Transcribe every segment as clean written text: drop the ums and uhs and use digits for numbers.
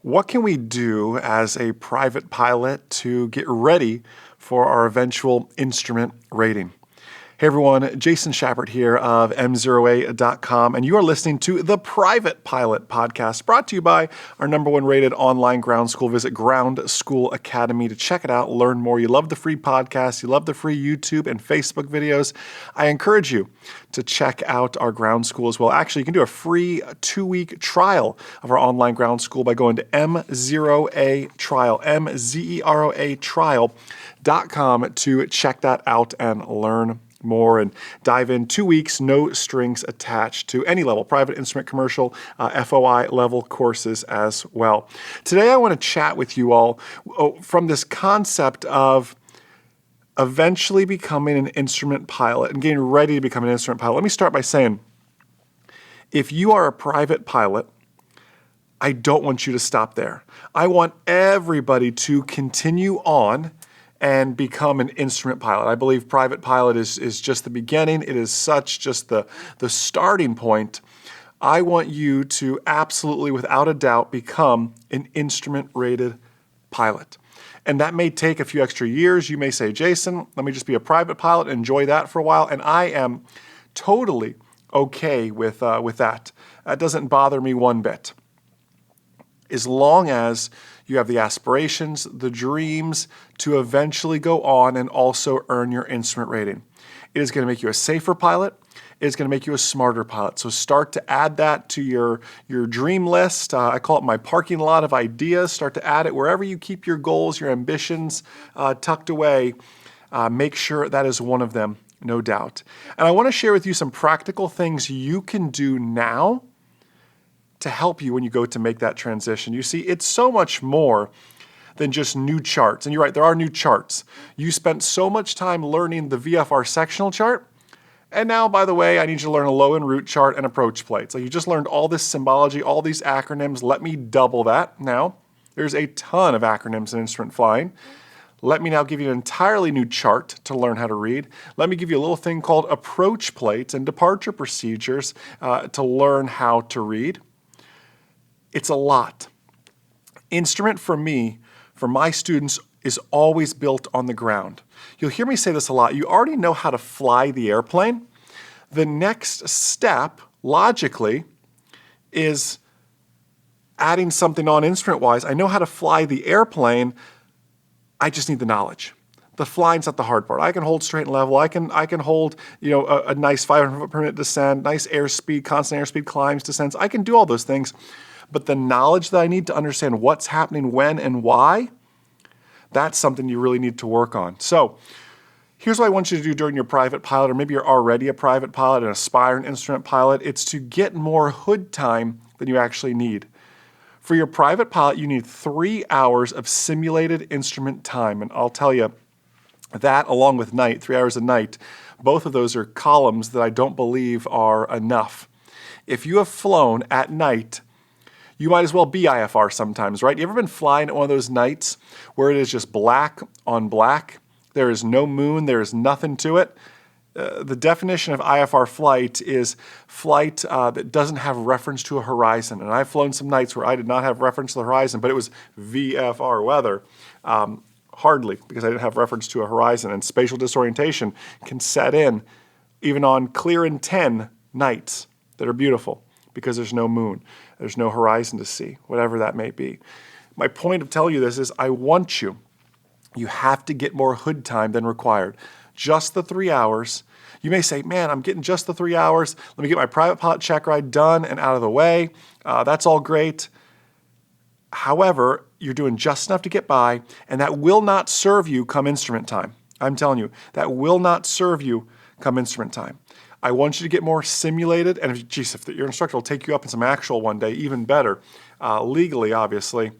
What can we do as a private pilot to get ready for our eventual instrument rating? Hey everyone, Jason Shepard here of MzeroA.com, and you are listening to the Private Pilot Podcast, brought to you by our #1 rated online ground school. Visit Ground School Academy to check it out, learn more. You love the free podcast, you love the free YouTube and Facebook videos. I encourage you to check out our ground school as well. Actually, you can do a free 2-week trial of our online ground school by going to MzeroA Trial, MzeroA Trial.com to check that out and learn more and dive in. 2 weeks, no strings attached to any level, private, instrument, commercial, FOI level courses as well. Today I want to chat with you all from this concept of eventually becoming an instrument pilot and getting ready to become an instrument pilot. Let me start by saying, if you are a private pilot, I don't want you to stop there. I want everybody to continue on and become an instrument pilot. I believe private pilot is just the beginning. It is such just the starting point. I want you to absolutely, without a doubt, become an instrument-rated pilot. And that may take a few extra years. You may say, Jason, let me just be a private pilot, enjoy that for a while. And I am totally okay with that. That doesn't bother me one bit. As long as you have the aspirations, the dreams to eventually go on and also earn your instrument rating. It is going to make you a safer pilot. It is going to make you a smarter pilot. So start to add that to your dream list. I call it my parking lot of ideas. Start to add it wherever you keep your goals, your ambitions tucked away. Make sure that is one of them, no doubt. And I want to share with you some practical things you can do now to help you when you go to make that transition. You see, it's so much more than just new charts. And you're right, there are new charts. You spent so much time learning the VFR sectional chart, and now, by the way, I need you to learn a low and root chart and approach plates. Like, you just learned all this symbology, all these acronyms. Let me double that now. There's a ton of acronyms in instrument flying. Let me now give you an entirely new chart to learn how to read. Let me give you a little thing called approach plates and departure procedures to learn how to read. It's a lot. Instrument for me, for my students, is always built on the ground. You'll hear me say this a lot. You already know how to fly the airplane. The next step, logically, is adding something on instrument-wise. I know how to fly the airplane. I just need the knowledge. The flying's not the hard part. I can hold straight and level. I can hold, a nice 500 foot per minute descent, nice airspeed, constant airspeed climbs, descents. I can do all those things. But the knowledge that I need to understand what's happening, when, and why, that's something you really need to work on. So here's what I want you to do during your private pilot, or maybe you're already a private pilot, an aspiring instrument pilot. It's to get more hood time than you actually need. For your private pilot, you need 3 hours of simulated instrument time. And I'll tell you, that along with night, 3 hours a night, both of those are columns that I don't believe are enough. If you have flown at night, you might as well be IFR sometimes, right? You ever been flying at one of those nights where it is just black on black? There is no moon, there is nothing to it. The definition of IFR flight is flight that doesn't have reference to a horizon. And I've flown some nights where I did not have reference to the horizon, but it was VFR weather. Hardly, because I didn't have reference to a horizon. And spatial disorientation can set in even on clear and 10 nights that are beautiful, because there's no moon, there's no horizon to see, whatever that may be. My point of telling you this is I want you have to get more hood time than required. Just the 3 hours. You may say, man, I'm getting just the 3 hours. Let me get my private pilot check ride done and out of the way. That's all great. However, you're doing just enough to get by, and that will not serve you come instrument time. I'm telling you, that will not serve you come instrument time. I want you to get more simulated, and if your instructor will take you up in some actual one day, even better, legally, obviously,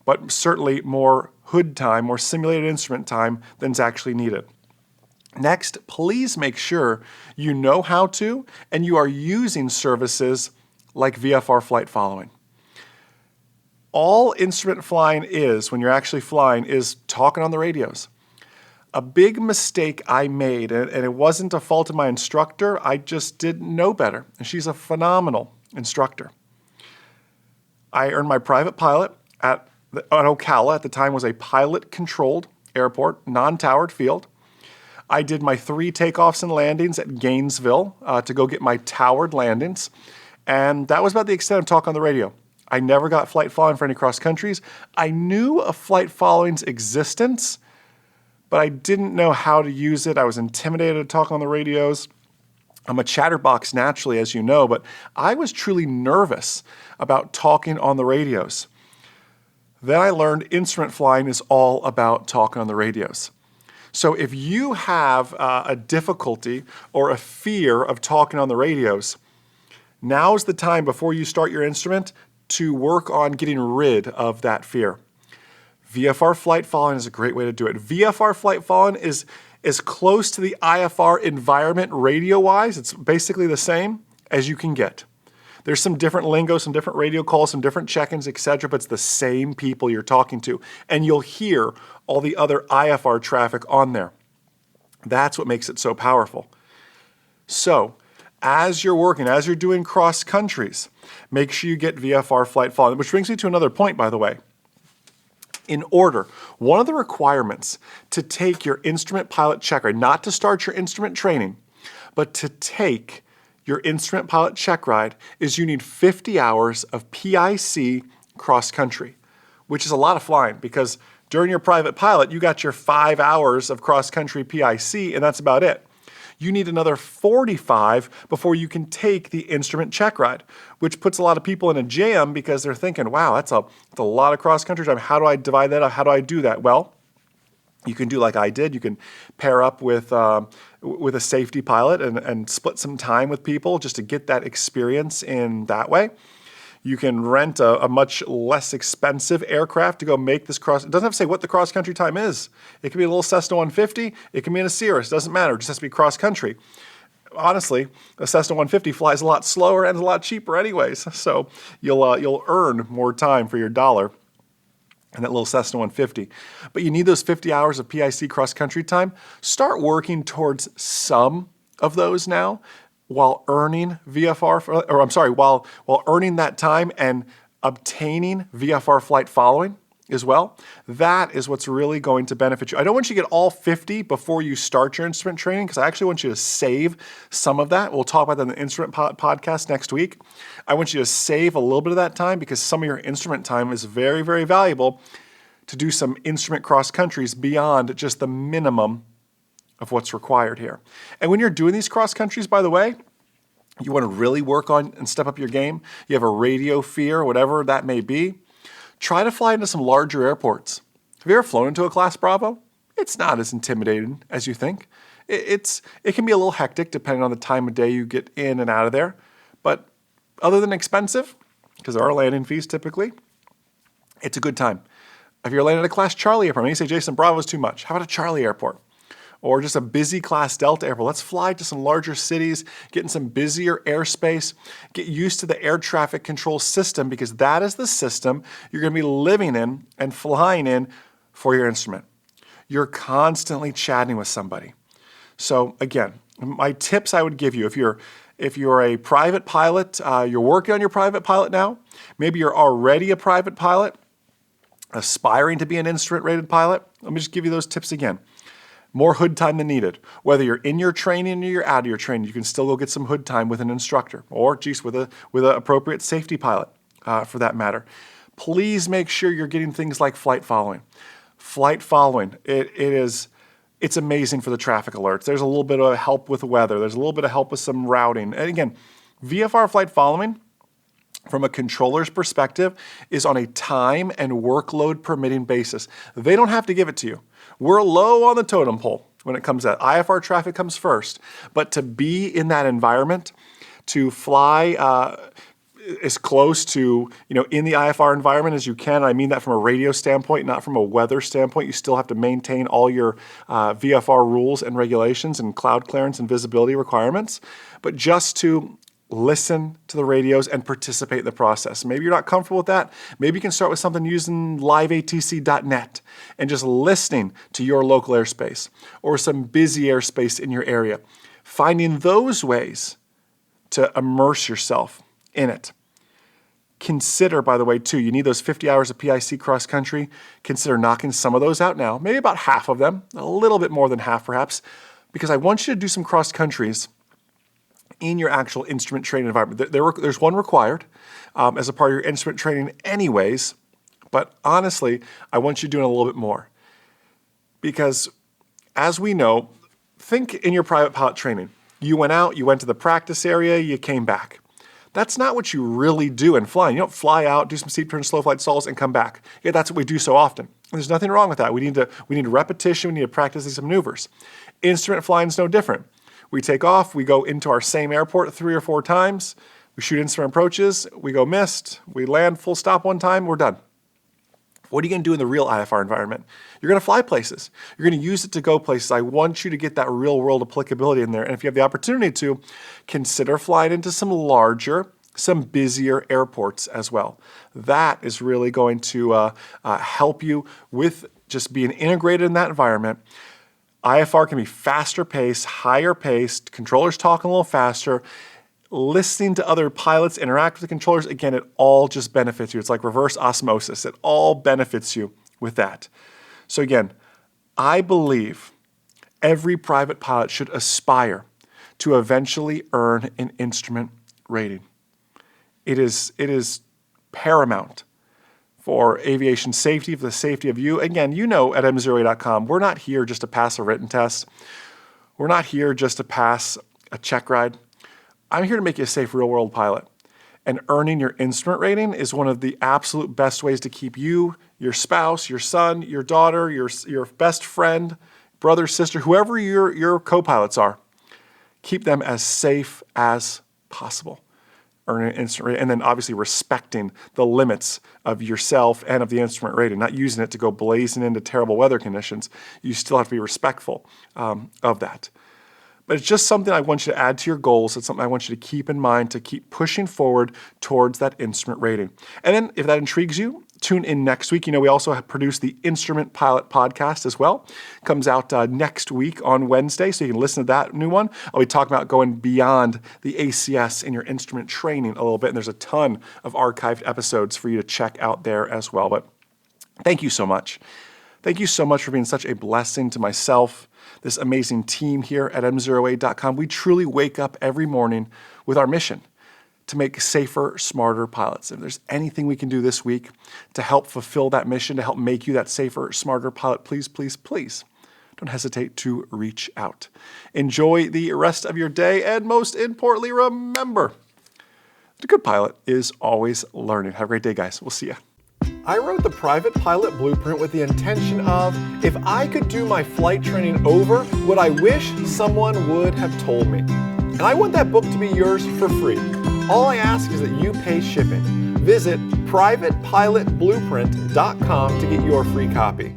but certainly more hood time, more simulated instrument time than's actually needed. Next, please make sure you know how to, and you are using services like VFR flight following. All instrument flying is, when you're actually flying, is talking on the radios. A big mistake I made, and it wasn't a fault of my instructor, I just didn't know better. And she's a phenomenal instructor. I earned my private pilot, at Ocala. At the time was a pilot-controlled airport, non-towered field. I did my 3 takeoffs and landings at Gainesville to go get my towered landings. And that was about the extent of talk on the radio. I never got flight following for any cross countries. I knew of flight following's existence, but I didn't know how to use it. I was intimidated to talk on the radios. I'm a chatterbox naturally, as you know, but I was truly nervous about talking on the radios. Then I learned instrument flying is all about talking on the radios. So if you have a difficulty or a fear of talking on the radios, now's the time before you start your instrument to work on getting rid of that fear. VFR flight following is a great way to do it. VFR flight following is as close to the IFR environment radio-wise, it's basically the same as you can get. There's some different lingo, some different radio calls, some different check-ins, etc., but it's the same people you're talking to. And you'll hear all the other IFR traffic on there. That's what makes it so powerful. So, as you're working, as you're doing cross countries, make sure you get VFR flight following, which brings me to another point, by the way. In order, one of the requirements to take your instrument pilot check ride, not to start your instrument training, but to take your instrument pilot check ride, is you need 50 hours of PIC cross country, which is a lot of flying because during your private pilot, you got your 5 hours of cross country PIC and that's about it. You need another 45 before you can take the instrument check ride, which puts a lot of people in a jam because they're thinking, wow, that's a lot of cross country time. How do I divide that up? How do I do that? Well, you can do like I did. You can pair up with a safety pilot and split some time with people just to get that experience in that way. You can rent a much less expensive aircraft to go make this cross. It doesn't have to say what the cross-country time is. It can be a little Cessna 150. It can be in a Cirrus. It doesn't matter. It just has to be cross-country. Honestly, a Cessna 150 flies a lot slower and a lot cheaper anyways. So you'll earn more time for your dollar in that little Cessna 150. But you need those 50 hours of PIC cross-country time. Start working towards some of those now, while earning while earning that time and obtaining VFR flight following as well. That is what's really going to benefit you. I don't want you to get all 50 before you start your instrument training because I actually want you to save some of that. We'll talk about that in the instrument podcast next week. I want you to save a little bit of that time because some of your instrument time is very, very valuable to do some instrument cross countries beyond just the minimum of what's required here. And when you're doing these cross countries, by the way, you want to really work on and step up your game. You have a radio fear, whatever that may be. Try to fly into some larger airports. Have you ever flown into a Class Bravo? It's not as intimidating as you think. It can be a little hectic depending on the time of day you get in and out of there. But other than expensive, because there are landing fees typically, it's a good time. If you're landing at a Class Charlie airport, you say, Jason, Bravo's too much. How about a Charlie airport? Or just a busy Class Delta airport. Let's fly to some larger cities, get in some busier airspace, get used to the air traffic control system because that is the system you're going to be living in and flying in for your instrument. You're constantly chatting with somebody. So again, my tips I would give you, if you're a private pilot, you're working on your private pilot now, maybe you're already a private pilot, aspiring to be an instrument-rated pilot, let me just give you those tips again. More hood time than needed. Whether you're in your training or you're out of your training, you can still go get some hood time with an instructor or, with an appropriate safety pilot for that matter. Please make sure you're getting things like flight following. Flight following, it's amazing for the traffic alerts. There's a little bit of help with weather. There's a little bit of help with some routing. And again, VFR flight following, from a controller's perspective, is on a time and workload permitting basis. They don't have to give it to you. We're low on the totem pole when it comes to that. IFR traffic comes first. But to be in that environment, to fly as close to, in the IFR environment as you can, I mean that from a radio standpoint, not from a weather standpoint. You still have to maintain all your VFR rules and regulations and cloud clearance and visibility requirements. But just to listen to the radios and participate in the process. Maybe you're not comfortable with that. Maybe you can start with something using liveatc.net and just listening to your local airspace or some busy airspace in your area. Finding those ways to immerse yourself in it. Consider, by the way, too, you need those 50 hours of PIC cross country. Consider knocking some of those out now, maybe about half of them, a little bit more than half perhaps, because I want you to do some cross countries in your actual instrument training environment. There's one required as a part of your instrument training anyways, but honestly, I want you doing a little bit more. Because as we know, think in your private pilot training. You went out, you went to the practice area, you came back. That's not what you really do in flying. You don't fly out, do some steep turns, slow flight stalls, and come back. Yeah, that's what we do so often. And there's nothing wrong with that. We need repetition, we need to practice these maneuvers. Instrument flying is no different. We take off, we go into our same airport 3 or 4 times, we shoot instrument approaches, we go missed, we land full stop one time, we're done. What are you going to do in the real IFR environment? You're going to fly places. You're going to use it to go places. I want you to get that real world applicability in there. And if you have the opportunity to, consider flying into some larger, some busier airports as well. That is really going to help you with just being integrated in that environment. IFR can be faster paced, higher paced, controllers talking a little faster. Listening to other pilots interact with the controllers, again, it all just benefits you. It's like reverse osmosis. It all benefits you with that. So again, I believe every private pilot should aspire to eventually earn an instrument rating. It is paramount for aviation safety, for the safety of you. Again, you know at MzeroA.com, we're not here just to pass a written test. We're not here just to pass a check ride. I'm here to make you a safe real-world pilot. And earning your instrument rating is one of the absolute best ways to keep you, your spouse, your son, your daughter, your best friend, brother, sister, whoever your co-pilots are, keep them as safe as possible. Earning an instrument rating, and then obviously respecting the limits of yourself and of the instrument rating, not using it to go blazing into terrible weather conditions. You still have to be respectful of that. But it's just something I want you to add to your goals. It's something I want you to keep in mind to keep pushing forward towards that instrument rating. And then if that intrigues you, tune in next week. You know, we also have produced the Instrument Pilot podcast as well. Comes out next week on Wednesday, so you can listen to that new one. I'll be talking about going beyond the ACS in your instrument training a little bit, and there's a ton of archived episodes for you to check out there as well. But thank you so much. Thank you so much for being such a blessing to myself, this amazing team here at MzeroA.com. We truly wake up every morning with our mission to make safer, smarter pilots. If there's anything we can do this week to help fulfill that mission, to help make you that safer, smarter pilot, please, please, please don't hesitate to reach out. Enjoy the rest of your day, and most importantly, remember, the good pilot is always learning. Have a great day, guys. We'll see you. I wrote the Private Pilot Blueprint with the intention of, if I could do my flight training over, what I wish someone would have told me. And I want that book to be yours for free. All I ask is that you pay shipping. Visit privatepilotblueprint.com to get your free copy.